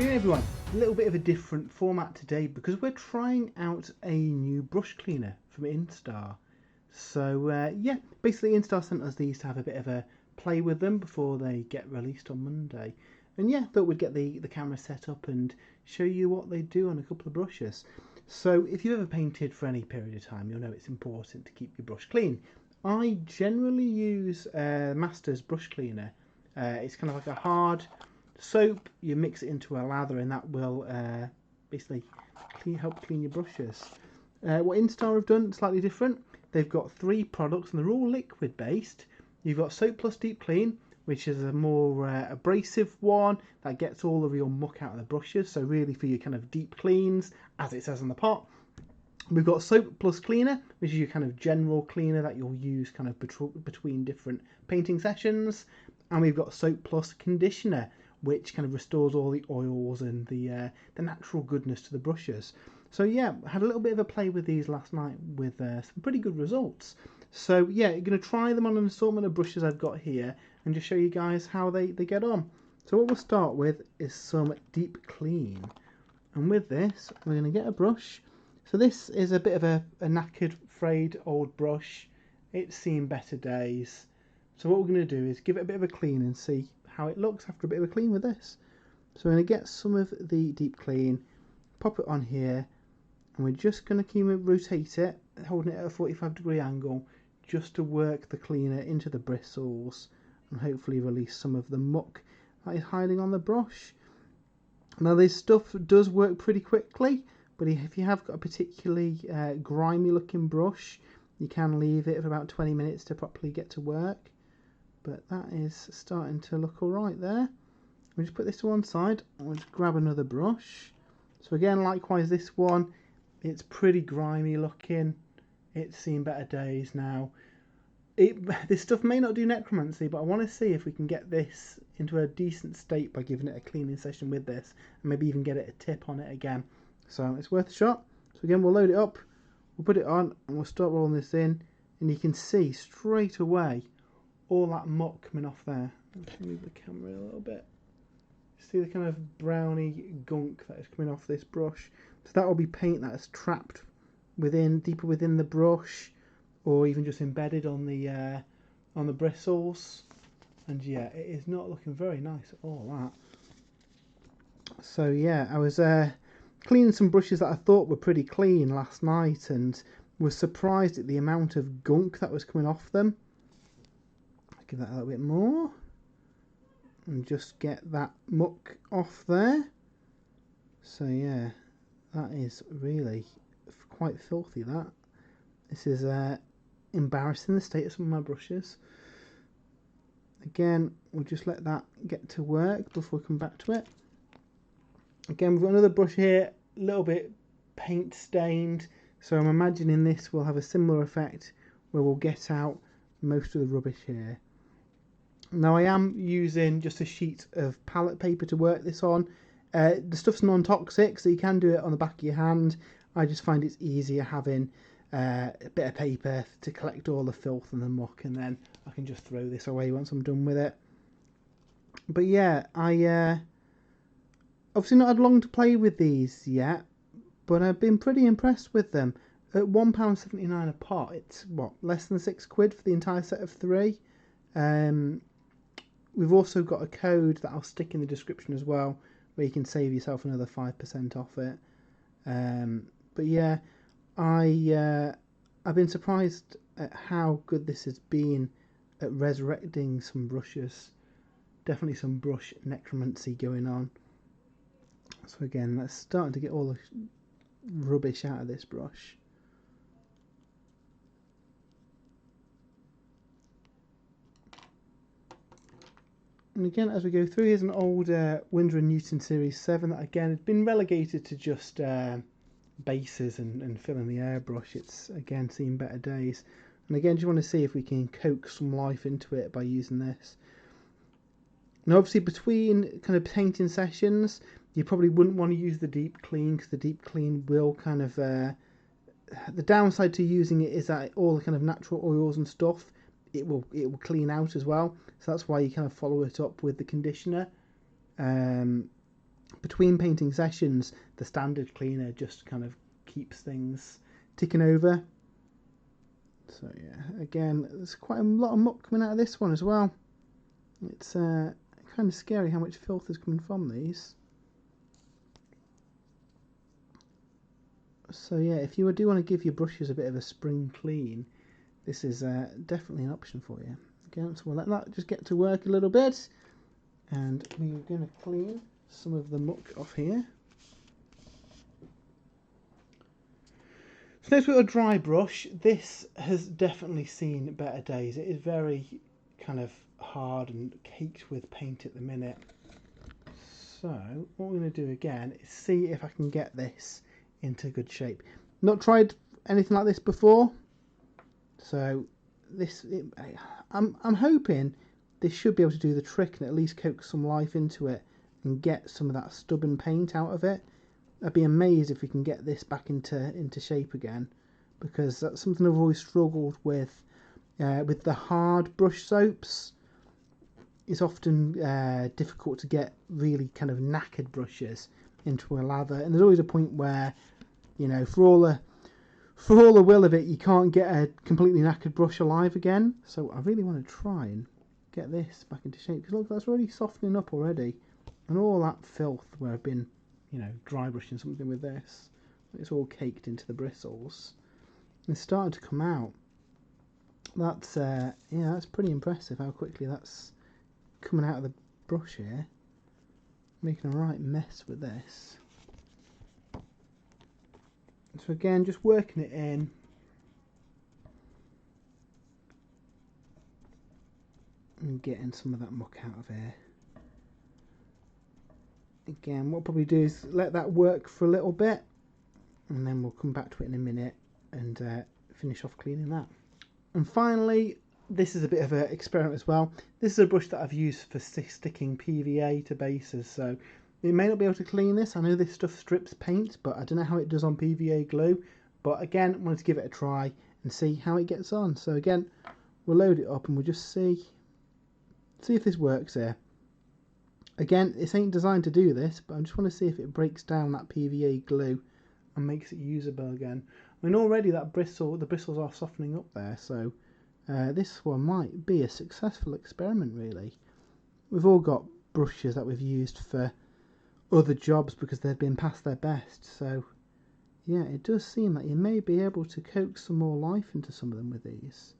doing, everyone? A little bit of a different format today because we're trying out a new brush cleaner from Instar. So yeah, basically Instar sent us these to have a bit of a play with them before they get released on Monday. And yeah, thought we'd get the camera set up and show you what they do on a couple of brushes. So if you've ever painted for any period of time, you'll know it's important to keep your brush clean. I generally use Master's brush cleaner. It's kind of like a hard soap. You mix it into a lather and that will basically help clean your brushes. What Instar have done slightly different. They've got 3 products and they're all liquid based. You've got Soap Plus Deep Clean, which is a more abrasive one that gets all of your muck out of the brushes, so really for your kind of deep cleans, as it says on the pot. We've got Soap Plus Cleaner, which is your kind of general cleaner that you'll use kind of between different painting sessions. And we've got Soap Plus Conditioner, which kind of restores all the oils and the natural goodness to the brushes. So yeah, had a little bit of a play with these last night with some pretty good results. So yeah, you're going to try them on an assortment of brushes I've got here and just show you guys how they get on. So what we'll start with is some Deep Clean. And with this, we're going to get a brush. So this is a bit of a knackered, frayed old brush. It's seen better days. So what we're going to do is give it a bit of a clean and see how it looks after a bit of a clean with this. So we're going to get some of the Deep Clean, pop it on here, and we're just going to keep rotate it, holding it at a 45-degree angle, just to work the cleaner into the bristles and hopefully release some of the muck that is hiding on the brush. Now this stuff does work pretty quickly, but if you have got a particularly grimy looking brush, you can leave it for about 20 minutes to properly get to work. But that is starting to look alright there. We'll just put this to one side and we'll just grab another brush. So again, likewise this one, it's pretty grimy looking. It's seen better days now. This stuff may not do necromancy, but I want to see if we can get this into a decent state by giving it a cleaning session with this, and maybe even get it a tip on it again. So it's worth a shot. So again, we'll load it up, we'll put it on, and we'll start rolling this in, and you can see straight away all that muck coming off there. Let's move the camera a little bit. See the kind of browny gunk that is coming off this brush. So that will be paint that is trapped deeper within the brush, or even just embedded on the bristles. And yeah, it is not looking very nice at all, that. So yeah, I was cleaning some brushes that I thought were pretty clean last night and was surprised at the amount of gunk that was coming off them. I'll give that a little bit more and just get that muck off there. So yeah, that is really quite filthy, that. This is embarrassing, the state of some of my brushes. Again, we'll just let that get to work before we come back to it. Again, we've got another brush here, a little bit paint stained, so I'm imagining this will have a similar effect where we'll get out most of the rubbish here. Now I am using just a sheet of palette paper to work this on. The stuff's non-toxic, so you can do it on the back of your hand. I just find it's easier having a bit of paper to collect all the filth and the muck, and then I can just throw this away once I'm done with it. But yeah, I obviously not had long to play with these yet, but I've been pretty impressed with them. At £1.79 a pot, it's what, less than £6 for the entire set of 3. We've also got a code that I'll stick in the description as well, where you can save yourself another 5% off it. But yeah, I've been surprised at how good this has been at resurrecting some brushes. Definitely some brush necromancy going on. So again, that's starting to get all the rubbish out of this brush. And again, as we go through, here's an old Winsor & Newton Series 7 that again had been relegated to just bases and filling the airbrush. It's again seen better days. And again, just want to see if we can coax some life into it by using this. Now obviously between kind of painting sessions, you probably wouldn't want to use the Deep Clean, because the Deep Clean will kind of the downside to using it is that all the kind of natural oils and stuff, it will clean out as well. So that's why you kind of follow it up with the conditioner. between painting sessions, the standard cleaner just kind of keeps things ticking over. So yeah, again, there's quite a lot of muck coming out of this one as well. It's kind of scary how much filth is coming from these. So yeah, if you do want to give your brushes a bit of a spring clean, this is definitely an option for you. Again, so we'll let that just get to work a little bit, and we're going to clean some of the muck off here. So next we've got a dry brush. This has definitely seen better days. It is very kind of hard and caked with paint at the minute. So what we're going to do again is see if I can get this into good shape. Not tried anything like this before, so I'm hoping this should be able to do the trick and at least coax some life into it and get some of that stubborn paint out of it. I'd be amazed if we can get this back into shape again, because that's something I've always struggled with the hard brush soaps. It's often difficult to get really kind of knackered brushes into a lather, and there's always a point where, you know, for all the will of it, you can't get a completely knackered brush alive again. So I really want to try and get this back into shape, because look, that's already softening up already, and all that filth where I've been, you know, dry brushing something with this, it's all caked into the bristles. It's starting to come out. That's yeah, that's pretty impressive how quickly that's coming out of the brush here, making a right mess with this. So again, just working it in. And getting some of that muck out of here. Again, what I'll probably do is let that work for a little bit, and then we'll come back to it in a minute and finish off cleaning that. And finally, this is a bit of an experiment as well. This is a brush that I've used for sticking PVA to bases, so it may not be able to clean this. I know this stuff strips paint, but I don't know how it does on PVA glue. But again, I wanted to give it a try and see how it gets on. So again, we'll load it up and we'll just see if this works here. Again, this ain't designed to do this, but I just want to see if it breaks down that PVA glue and makes it usable again. I mean, already the bristles are softening up there, so this one might be a successful experiment, really. We've all got brushes that we've used for other jobs because they've been past their best, so yeah, it does seem that you may be able to coax some more life into some of them with these.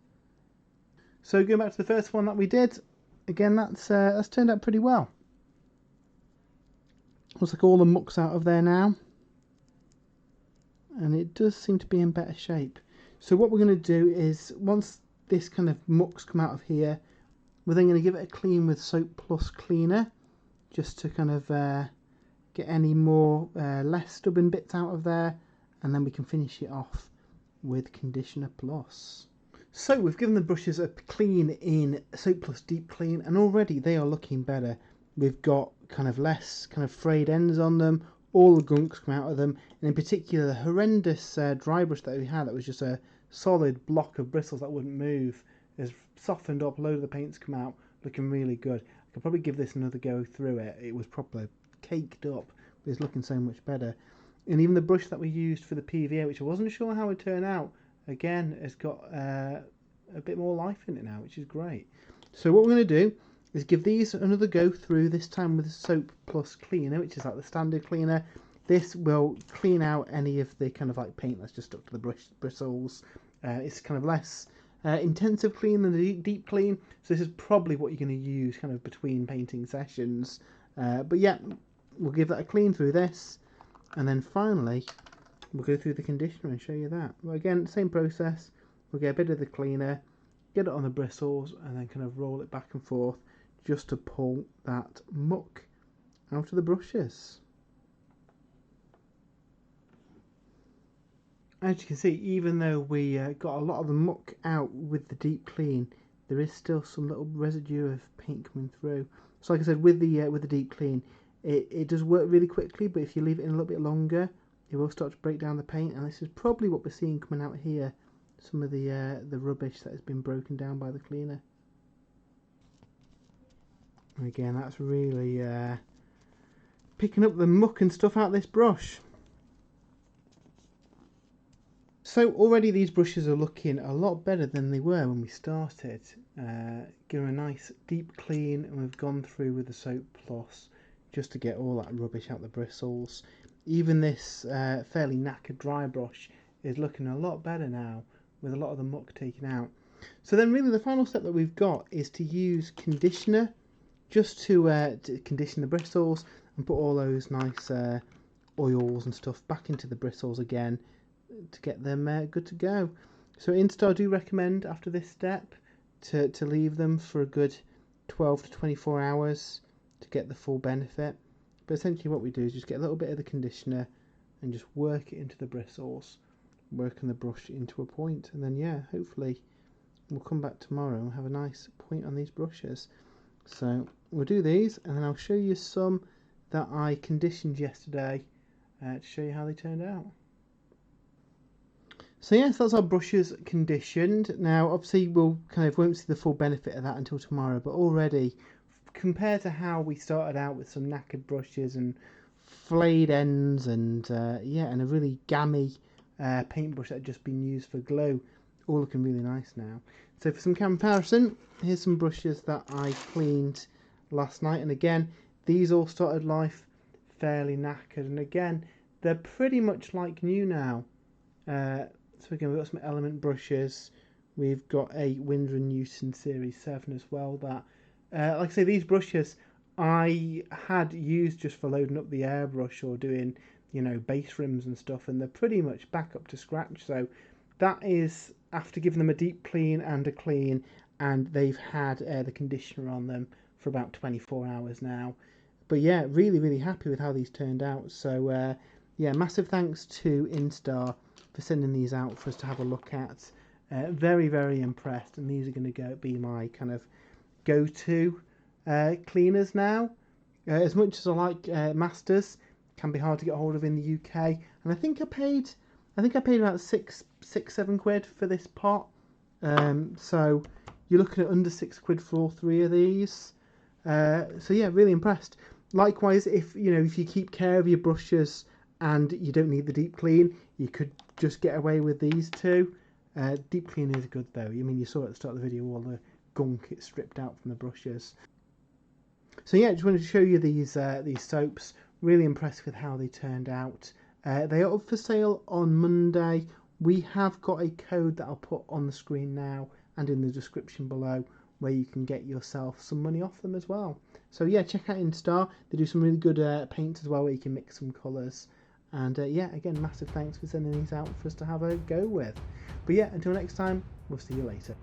So going back to the first one that we did, again, that's turned out pretty well. Looks like all the muck's out of there now, and it does seem to be in better shape. So what we're going to do is, once this kind of muck's come out of here, we're then going to give it a clean with Soap Plus Cleaner, just to kind of get any more less stubborn bits out of there, and then we can finish it off with Conditioner Plus. So we've given the brushes a clean in Soap Plus Deep Clean, and already they are looking better. We've got kind of less kind of frayed ends on them, all the gunk's come out of them, and in particular the horrendous dry brush that we had that was just a solid block of bristles that wouldn't move has softened up, a load of the paint's come out, looking really good. I could probably give this another go through it. It was properly caked up, but it's looking so much better. And even the brush that we used for the PVA, which I wasn't sure how it would turn out, again, has got a bit more life in it now, which is great. So what we're going to do is give these another go through, this time with Soap Plus Cleaner, which is like the standard cleaner. This will clean out any of the kind of like paint that's just stuck to the bristles. It's kind of less intensive clean than the deep clean, so this is probably what you're going to use kind of between painting sessions. But yeah, we'll give that a clean through this, and then finally we'll go through the conditioner and show you that. Well, again, same process. We'll get a bit of the cleaner, get it on the bristles, and then kind of roll it back and forth just to pull that muck out of the brushes. As you can see, even though we got a lot of the muck out with the deep clean, there is still some little residue of paint coming through. So like I said, with the deep clean, it does work really quickly, but if you leave it in a little bit longer, it will start to break down the paint, and this is probably what we're seeing coming out here, some of the rubbish that has been broken down by the cleaner. And again, that's really picking up the muck and stuff out of this brush. So already these brushes are looking a lot better than they were when we started. Give them a nice deep clean, and we've gone through with the Soap Plus just to get all that rubbish out the bristles. Even this fairly knackered dry brush is looking a lot better now with a lot of the muck taken out. So then really the final step that we've got is to use conditioner just to condition the bristles and put all those nice oils and stuff back into the bristles again to get them good to go. So Instar do recommend after this step to leave them for a good 12 to 24 hours to get the full benefit. But essentially what we do is just get a little bit of the conditioner and just work it into the bristles, working the brush into a point, and then yeah, hopefully we'll come back tomorrow and have a nice point on these brushes. So we'll do these, and then I'll show you some that I conditioned yesterday to show you how they turned out. So yes, that's our brushes conditioned. Now obviously we'll won't see the full benefit of that until tomorrow, but already compared to how we started out with some knackered brushes and flayed ends and and a really gammy paintbrush that had just been used for glue, all looking really nice now. So for some comparison, here's some brushes that I cleaned last night, and again these all started life fairly knackered, and again they're pretty much like new now. So again, we've got some element brushes. We've got a Winsor & Newton Series 7 as well. That, like I say, these brushes I had used just for loading up the airbrush or doing, base rims and stuff, and they're pretty much back up to scratch. So that is after giving them a deep clean and a clean, and they've had the conditioner on them for about 24 hours now. But yeah, really, really happy with how these turned out. So yeah, massive thanks to Instar for sending these out for us to have a look at. Very, very impressed, and these are going to be my kind of go-to cleaners now. As much as I like Masters, can be hard to get hold of in the UK, and I think I paid about £7 for this pot. So you're looking at under £6 for all three of these. So yeah, really impressed. Likewise, if you keep care of your brushes and you don't need the deep clean, you could just get away with these two. Deep clean is good though. I mean, you saw at the start of the video all the gunk it stripped out from the brushes. So yeah, just wanted to show you these soaps. Really impressed with how they turned out. They are up for sale on Monday. We have got a code that I'll put on the screen now and in the description below, where you can get yourself some money off them as well. So yeah, check out Instar. They do some really good paints as well, where you can mix some colours. And yeah, again, massive thanks for sending these out for us to have a go with. But yeah, until next time, we'll see you later.